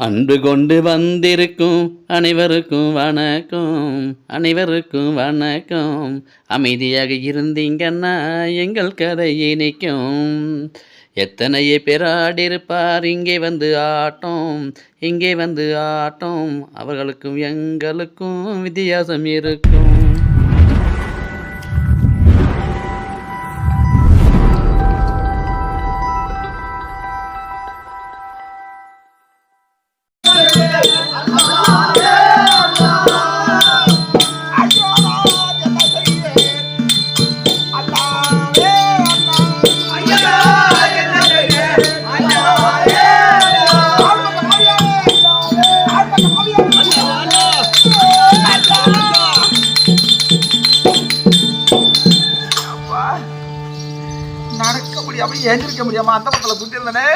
அன்பு கொண்டு வந்திருக்கும் அனைவருக்கும் வணக்கம், அனைவருக்கும் வணக்கம். அமைதியாக இருந்தீங்கன்னா எங்கள் கதை இனிக்கும். எத்தனையே பேராடிருப்பார் இங்கே வந்து ஆட்டம், இங்கே வந்து ஆட்டம். அவர்களுக்கும் எங்களுக்கும் வித்தியாசம் இருக்கும். நடக்க முடியாம ஏந்திருக்க முடியாம அந்த பக்கத்துல குட்டி இருந்தனே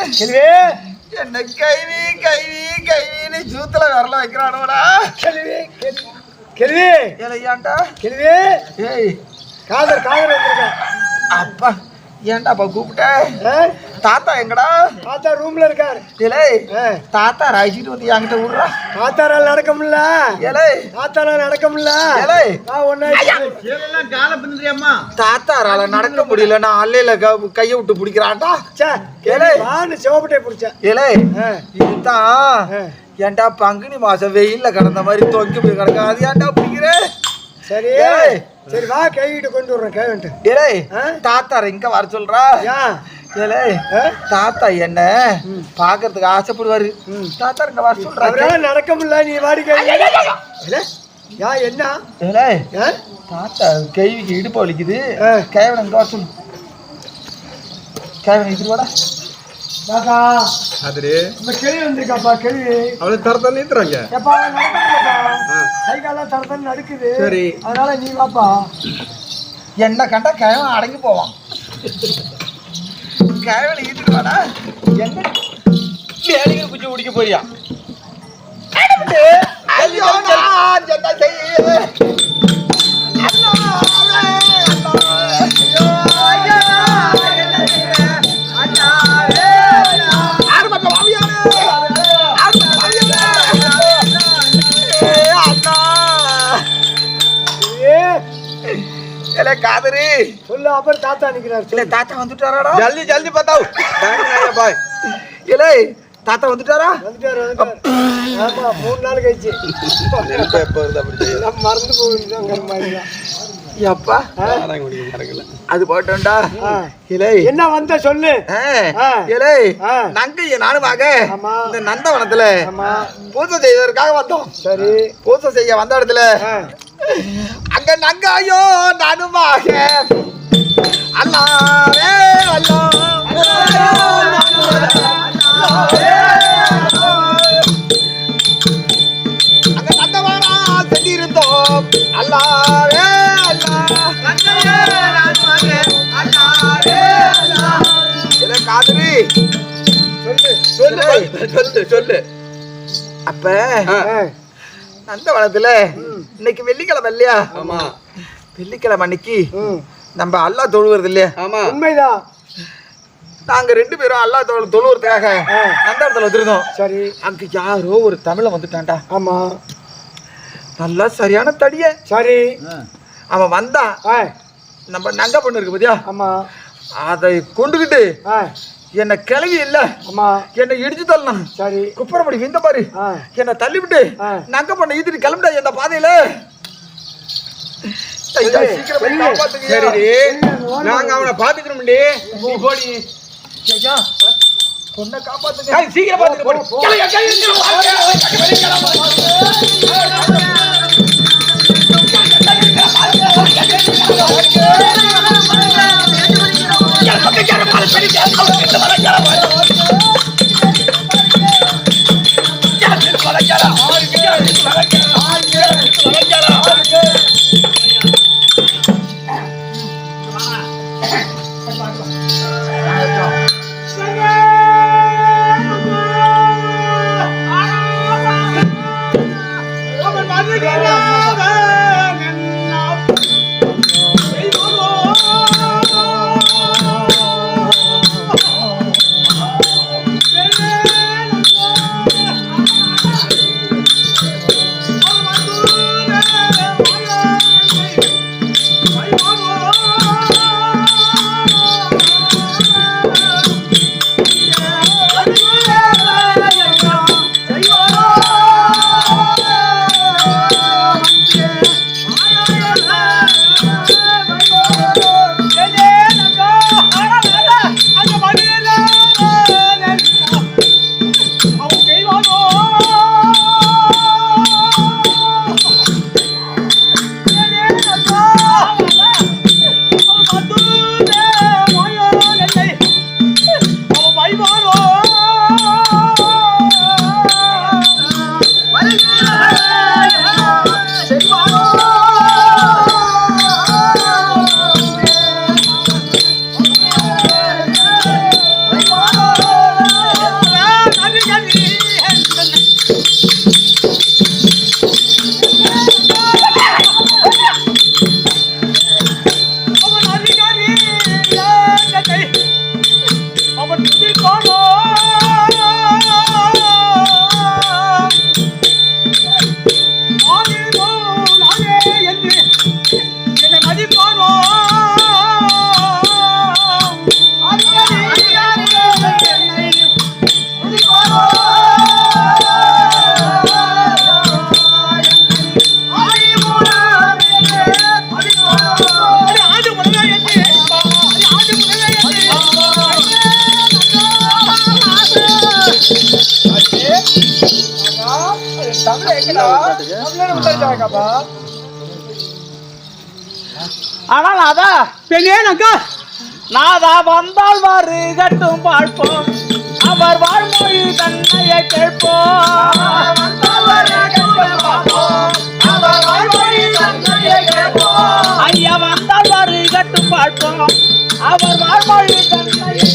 என்ன கைவி கைவி கைவின்னு ஜூத்துல விரல வைக்கிறானோடா. கேள்வி ஏன்டா கேள்வி ஏய் காதர் காதர் அப்பா ஏன்டா அப்பா கூப்பிட்ட? தாத்தா எங்கடா? தாத்தா ரூம்ல இருக்காரு. ஏலே தாத்தா ராய்ச்சிட்டு வந்து என்கிட்ட விடுறா. தாத்தாரால் நடக்க முடியல. ஏலே தாத்தாரால் நடக்க முடியல. ஏலே கால பின்றியம்மா தாத்தாரால நடக்க முடியல. நான் அல்லையில கையை விட்டு பிடிக்கிறான்டா. ஏலே நான் சிவப்பட்டை பிடிச்சேன். ஏலே இதுதான் ஏன்டா பங்குனி மாசம் வெயில்ல கிடந்த மாதிரி தொங்கி போய் கிடக்க. அது ஏன்டா பிடிக்கிற? சரி சரி வா கைவிட்டு கொண்டு வர்றேன் கைவிட்டு. ஏலே தாத்தா இங்க வர சொல்றா. ஏலே தாத்தா என்ன பாக்குறதுக்கு ஆசைப்படுவாரு. தாத்தா இங்க வர சொல்றாரு. நடக்க முடியல நீ வாடி யா என்ன? ஏலே தாத்தா கைவிக்கு இடுப்பு வலிக்குது. கைவன இங்க வர சொல்லு. கைவன இது வாடா. தாத்தா அதுரு இந்த கேள்வி வந்திருக்காப்பா கேள்வி. அவளை தரத்தான் நீத்துறாங்க. எப்பா நடக்கலப்பா கை காலம் தரத்தான் நடக்குது. சரி அதனால நீ வாப்பா. என்ன கண்டா கைவன் அடங்கி போவான். கைவனை ஈட்டுட்டு வாடா. என்ன வேலைக்கு குச்சி குடிக்க போறியா? ஐயோ நான் என்ன செய்ய? காதரி சொல்லு. அப்புறம் தாத்தா நிக்கிறாரு. இல்ல தாத்தா வந்துட்டாராடா? ஜல்தி ஜல்தி பத்தாவு பாய். இல்ல தாத்தா வந்துட்டாரா? வந்துட்டாரு வந்துட்டாரு. ஆமா 3 நாள் கழிச்சு மறந்து போகுது. அப்பா அது போட்டோம்டா. இலை என்ன வந்த சொல்லு. இலை நங்கைய நானும் வாங்க இந்த நந்தவனத்துல பூஜை செய்வதற்காக வந்தோம். சரி பூஜை செய்ய வந்த இடத்துல அங்க நங்காயோ நானும் வாங்க. அல்லாவே அல்லா அங்க நந்தவனா செஞ்சு இருந்தோம். அல்லாவே காதரி சொல்லு சொல்லு சொல்லு சொல்லு. அப்ப நந்தவனத்துல இன்னைக்கு வெள்ளிக்கிழமை இல்லையா? ஆமா வெள்ளிக்கிழமை அன்னைக்கு நம்ம அல்லா தொழுவது இல்லையா? ஆமா உண்மைதான். நாங்க 2 பேரும் அல்லா தொழுவதுக்காக நந்தவனத்துல வந்துருந்தோம். சரி அங்க யாரோ ஒரு தமிழன் வந்துட்டான்டா. ஆமா நல்லா சரியான தடிய. சரி அவன் வந்தான். நம்ம நங்க பொண்ணு இருக்கு பாத்தியா? ஆமா அதை கொண்டுகிட்டு என்ன கிளவி இல்ல ஆமா என்ன இடிச்சு தள்ளணும். சரி குப்பரப்படி இந்த மாதிரி என்ன தள்ளி விட்டு நங்க பண்ண ஈத்துட்டு கிளம்பிட்டா இந்த பாதையில. சரி நாங்க அவனை பாத்துக்கிறோம். நீ போடி பொண்ணை காப்பாத்துங்க. சீக்கிரம் பாத்துக்க. தமிழ் எங்கடா? தமிழ்ல முத்தாச்சாக்காப்பா. ஆனால் அதா பெரியனக்கா நாதா வந்தால் வாரு கட்டும் பார்ப்போம் அவர் வாழ்மொழி தன்னையை கேட்போம் ஐயா வந்தால் வாரு கட்டும் பார்ப்போம் அவர் வாழ்மொழி தன்னையை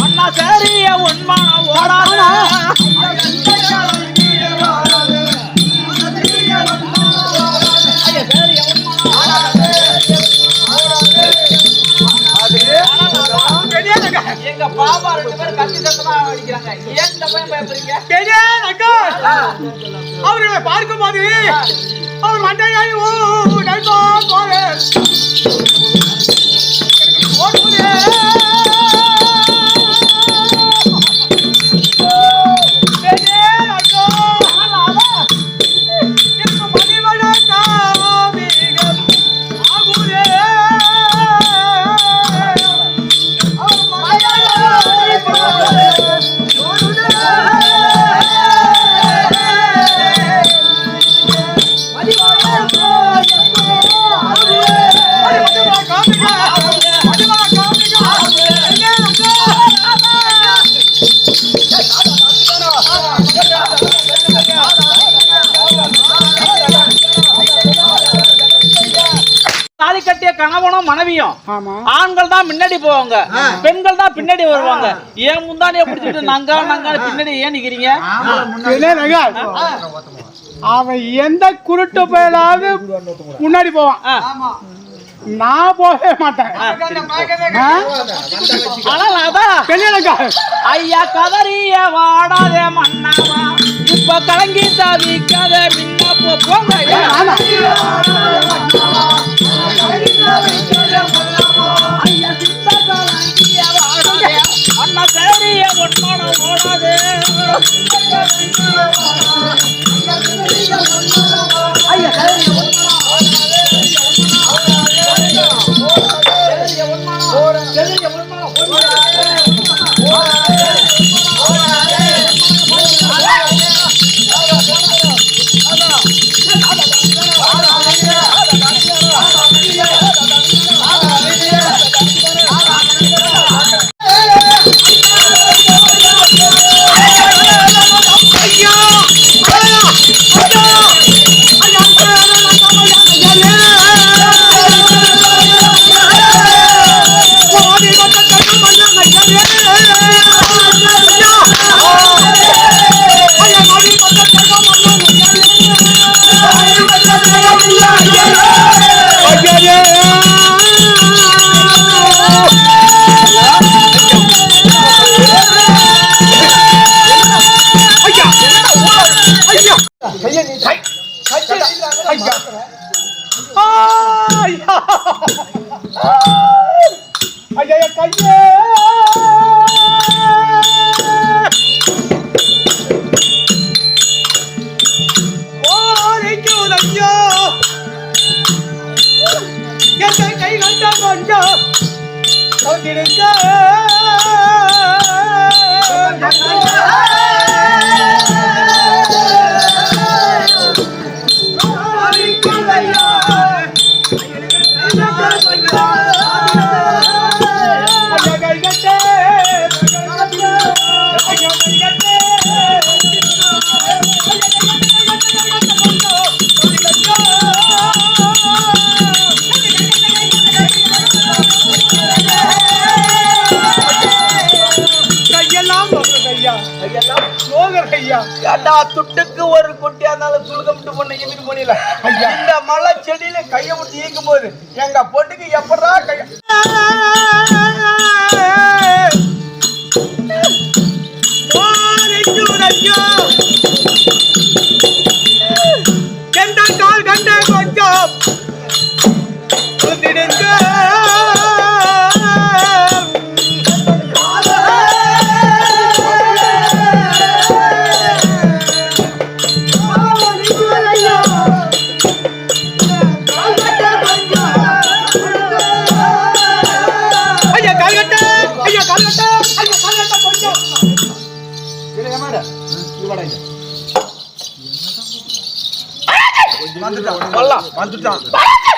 அண்ணா சேரிய உண்மான ஓடாத எங்க பாப்பா 2 பேரும் கத்தி சத்தமா அடிக்கிறாங்க. ஏன் இந்த பையன் பயப்படுறீங்க? பெரியனக்கா அவர்களை பார்க்கும்போது அவர் மண்டையை நல்வா போவே தாலி கட்டிய கணவனும் மனைவியும் ஆமா ஆண்கள் தான் முன்னாடி போவாங்க பெண்கள் தான் பின்னாடி வருவாங்க ஏன் முந்தானிய பிடிச்சிட்டு நங்கா பின்னாடி ஏன் நிக்கிறீங்க பெரியனக்கா அவன் எந்த குருட்டு பயலாவது முன்னாடி போவான் நான் போகவே மாட்டேன் ஆனால் அதான் பெரியனக்கா ஐயா கதறிய வாடாதே மன்னாவா இப்ப கலங்கி தவிக்காத முன்ன போங்க ஐயா சித்த கலங்கிய வாடாதே அண்ணா சேரிய ஒன்மான ஓடாதே ஐயா ஐயா கையே ஓரைக்குதையோ எந்த கை கண்ட கொஞ்சம் கொண்டிருக்க துட்டுக்கு ஒரு கொட்டியா இருந்தாலும் துளுகமிட்டு பொண்ணு எதுக்கு பண்ணல இந்த மலை செடியில கைய விட்டு ஈக்கும் போது எங்க பொண்ணுக்கு எப்படா கைய எந்த கால் கண்ட கொஞ்சம்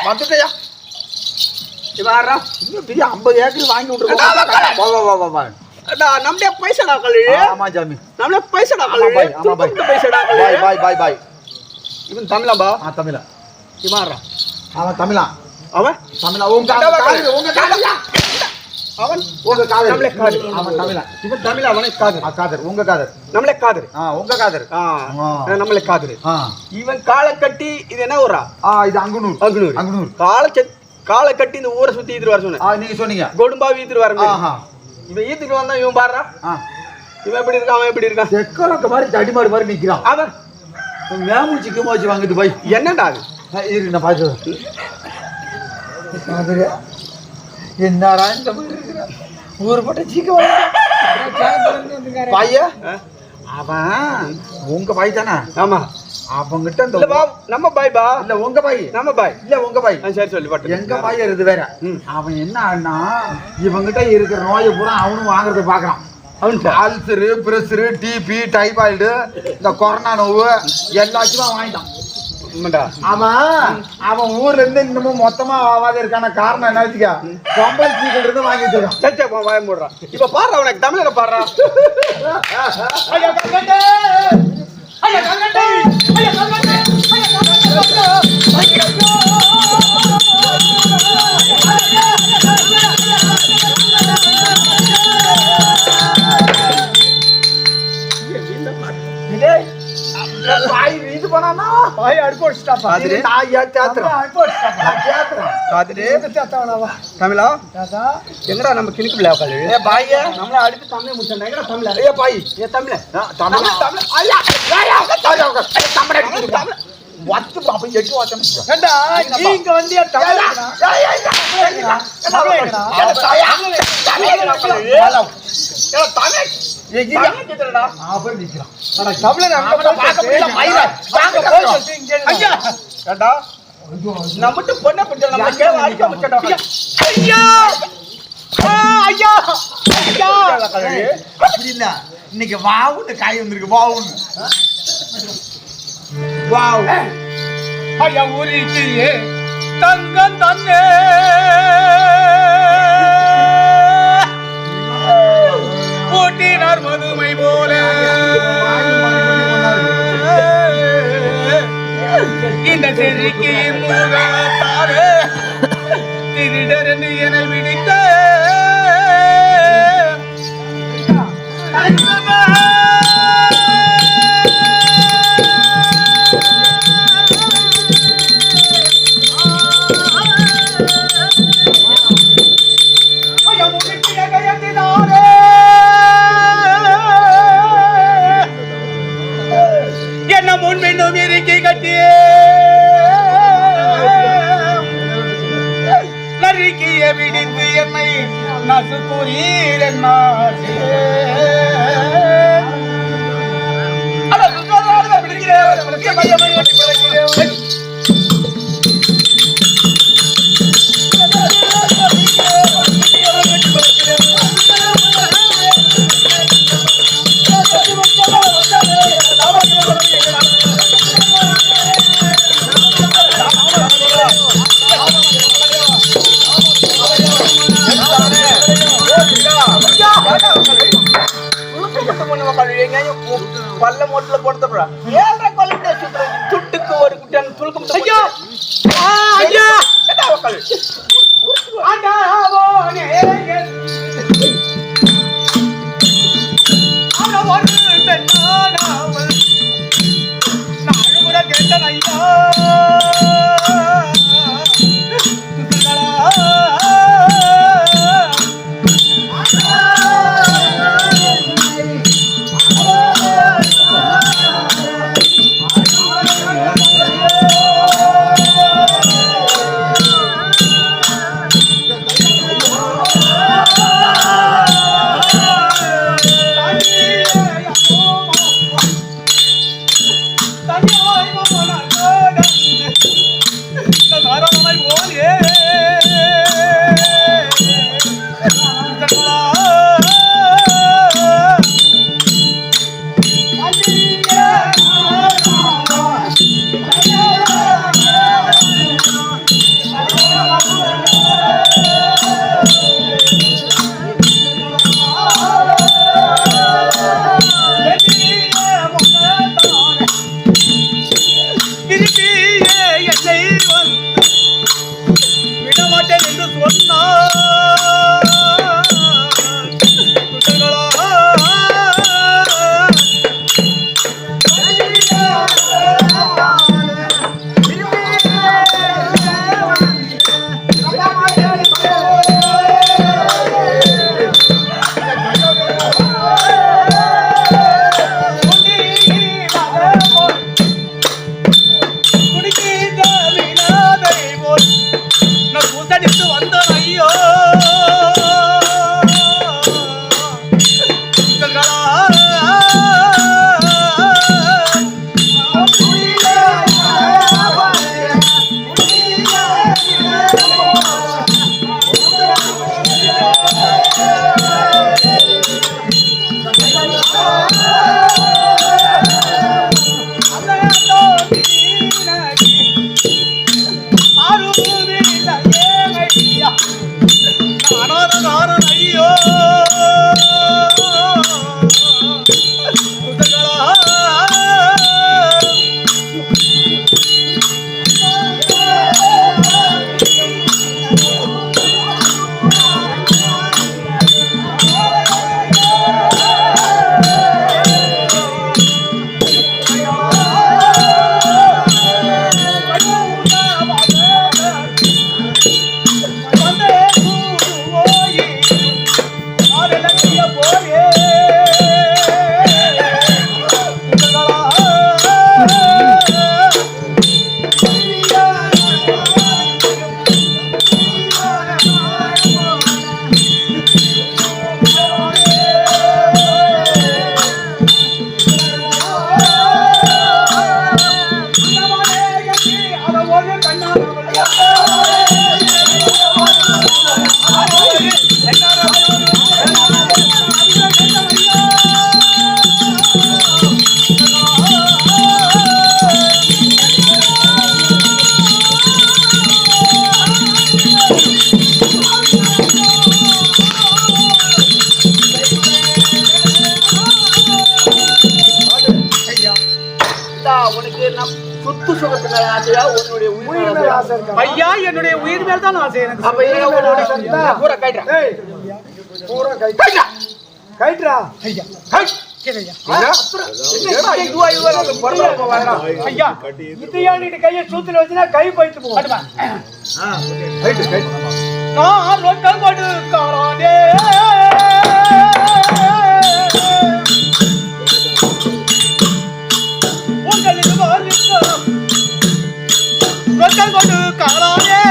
வந்துட்டயா இவாரா இன்னும் பெரிய 50 ஏக்கர் வாங்கி விட்டுருக்கோம். நம்மளே பைசடா கல்லு. ஆமா ஜாமி, நம்மளே பைசடா கல்லு. பைசடா பாய் பாய் பாய் பாய். இவன் தமிழாம்பா? தமிழா. இவாரா அவன் தமிழா. அவன் தமிழா. உங்க காதர் உங்க காதர் அவன் உங்க காதர் நம்மளே காதர். அவன் தமிழா. இவன் தமிழ் அவனே காதர். காதர் உங்க காதர். நம்மளே காதர். உங்க காதர். நம்மளே காதர். இவன் காலை கட்டி இது என்ன ஊரா? இது அங்குனூர். அங்குனூர். அங்குனூர். காலை கட்டி இந்த ஊரை சுத்தி ஈத்துட்டு வர சொன்ன. நீங்க சொன்னீங்க கொடும்பா ஈத்துட்டு வர. இவன் ஈத்துட்டு வந்தா இவன் பாடுறா. இவன் எப்படி இருக்கான்? அவன் எப்படி இருக்கான்? செக்கரக்க மாதிரி தடிமாடு மாதிரி நிக்கிறான். அவன் மேமூ சிக்கமா வச்சு வாங்கிட்டு போய் என்னடா அது? இருக்கு நான் பார்த்து. என்னடா இந்த மாதிரி இருக்கிறான்? ஊர்பட்ட சிக்க பைய அவன் உங்க பாய் தானே? ஆமா. அவங்கிட்ட நம்ம பாய் பா. இல்ல உங்க பாய். நம்ம பாய். இல்ல உங்க பாய். சரி சொல்லி பாட்டு. எங்க பாய் இருக்குது வேற. அவன் என்ன ஆனா இவங்கிட்ட இருக்கிற நோயை பூரா அவனும் வாங்குறத பாக்குறான். அவன் அல்சரு, பிரஷரு, டிபி, டைபாய்டு, இந்த கொரோனா நோவு எல்லாத்தையும் வாங்கிட்டான். அவன் ஊர்ல இருந்து இன்னமும் மொத்தமா ஆகாத இருக்கான காரணம் என்ன வச்சுக்க, பொம்பளை சீக்கிரம் இருந்து வாங்கிட்டு இருக்கான். வாய மூடுறான். இப்ப பாடுற அவனுக்கு தமிழக பாடுறான். இது பண்ணானா பாய் அடுப்பு வச்சுட்டாப்பா. நான் தமிழா எங்கடா நம்ம கிணிக்கு பிள்ளை உட்காந்து பாய் நம்மள அடுத்து தமிழ் முடிச்சா தமிழ. பாய் தமிழ தமிழ் தமிழ் ஐயா தமிழ் வத்து பாப்பா 8 வாட்டம் ஏண்டா நீங்க வந்து நம்மட்டு பொண்ணை பிடிச்ச நம்ம கேவ அடிக்க முடிச்சடா. ஐயா ஐயா ஐயா அப்படி இல்ல, இன்னைக்கு வாவுன்னு காய் வந்திருக்கு. வாவுன்னு வாவ் ஐயா ஊரிக்கு தங்கம் தன்னே ஊட்டினார் மதுமை போல இந்த செருக்கி முகத்தாரே திருடரன்னு என விடுத்த என்ன முன்பின்னும் இருக்கி கட்டியே நறுக்கிய விடித்து என்னை நசுக்குறீர் பல்ல மோட்டில் போடுறா ஏழரை கொல்ல சுட்டுக்கு ஒரு குட்டியான துளுக்கம். ஐயா ஐயா கேட்டேன் ஐயா ஐயா என்னுடைய உயிர் மேல் தான் ஆசை எனக்கு. அப்ப ஏன் உன்னோட பூரா கைட்றேன். ஏய் பூரா கைட்றா கைட்றா ஐயா ஐயா இதையாண்டிட்டு கையை சூத்துல வச்சுனா கை போயிட்டு போகும். நான் ரொட்டம் கொடுக்காரே உங்களுக்கு ரொட்டம் கொடுக்காரே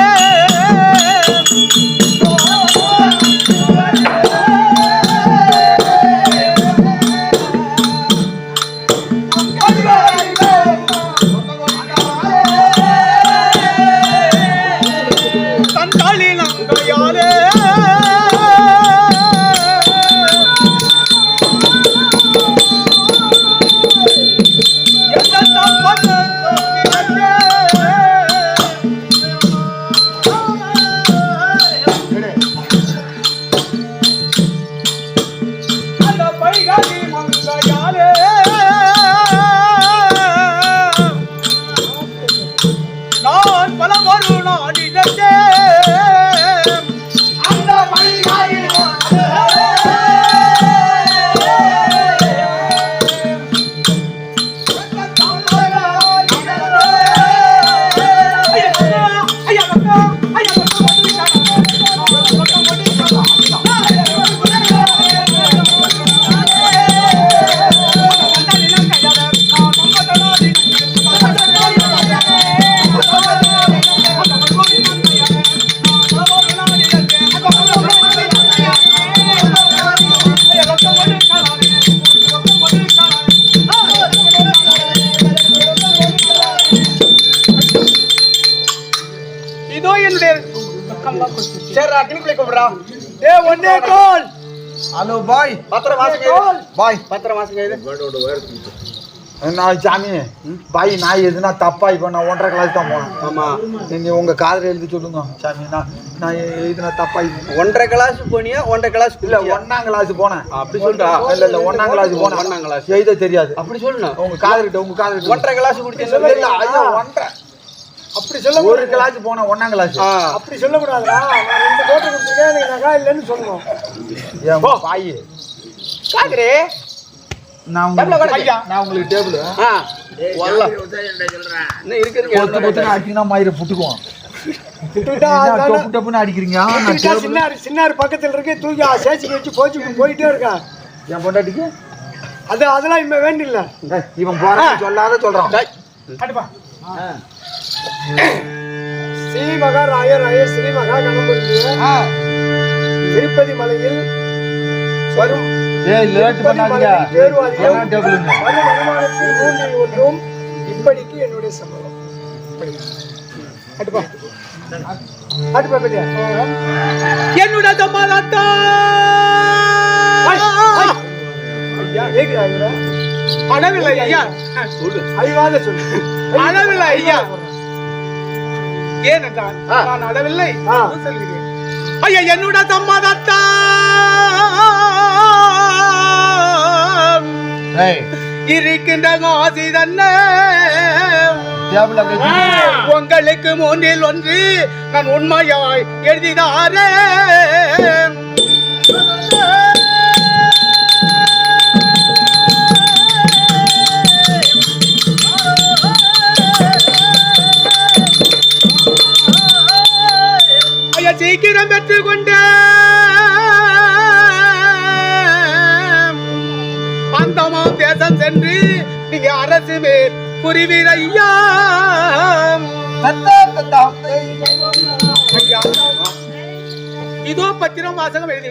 கோல். ஹலோ பாய் பத்திர வாசிங்க பாய் பத்திர வாசிங்க இது நான் சாமி பாய் நான் எதுனா தப்பா இப்போ நான் 1.5 கிளாஸ் தான் போனேன். ஆமா நீங்க உங்க காதுல எழுதி சொல்லுங்க சாமி. நான் எதுனா தப்பா 1.5 கிளாஸ் போனியா 1.5 கிளாஸ் இல்ல 1ஆம் கிளாஸ் போனேன். அப்படி சொல்றா? இல்ல 1ஆம் கிளாஸ் போனேன். 1ஆம் கிளாஸ் எழுத தெரியாது. அப்படி சொல்லணும். உங்க காதுகிட்ட 1.5 கிளாஸ் குடிச்சு இல்ல ஐயோ 1.5 அப்படி சொல்ல 1 கிளாஸ் போனேன் 1ஆம் கிளாஸ். அப்படி சொல்லக்கூடாதுடா. நான் 2 கோட்டை கொடுத்துருக்கேன், எனக்கு நகா இல்லைன்னு சொல்லணும். ஏன் பாய் காக்கரே நான் உங்களுக்கு டேபிள் என்ன இருக்குதுங்க கொத்து கொத்துன்னு அடிச்சீங்கன்னா மயிரை புட்டுக்குவோம். விட்டுட்டா டொப்பு டொப்புன்னு அடிக்கிறீங்க. நான் டேபிள் சின்னாரு பக்கத்துல இருக்கு, தூக்கி சேச்சிக்கு வச்சு கோச்சிக்கு போயிட்டே இருக்கான். என் பொண்டாட்டிக்கு அதெல்லாம் இனிமே வேண்டில்ல. இவன் போறான்னு சொல்லாத சொல்றான். ஸ்ரீ மகா ராய ஸ்ரீ மகா கணபதிய திருப்பதி மலையில் வரும் ஒன்றும் இப்படிக்கு என்னுடைய சம்பளம். என்னுடைய அளவில்லை ஐயா, அறிவாத சொல்லு. அளவில்லை ஐயா. ஏனென்றால் நான் அளவில்லை சொல்கிறேன். ஐயா என்னுடைய சம்மதத்தா இருக்கின்ற ஆசி தன்னை உங்களுக்கு மூன்றில் ஒன்று நான் உண்மையாய் எழுதினாரே. ஐயா சீக்கிரம் பெற்றுக்கொண்ட அந்தமாம் தேசம் சென்று நீங்க அரசு மேல் புரிவீர் ஐயா. இதோ பத்திரம் வாசகம் எழுதி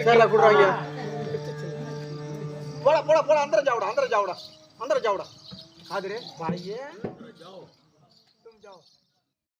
போட போட போட அந்தர ஜாவுடா அந்தர ஜாவுடா அந்தர ஜாவுடா. காதுரே பாயே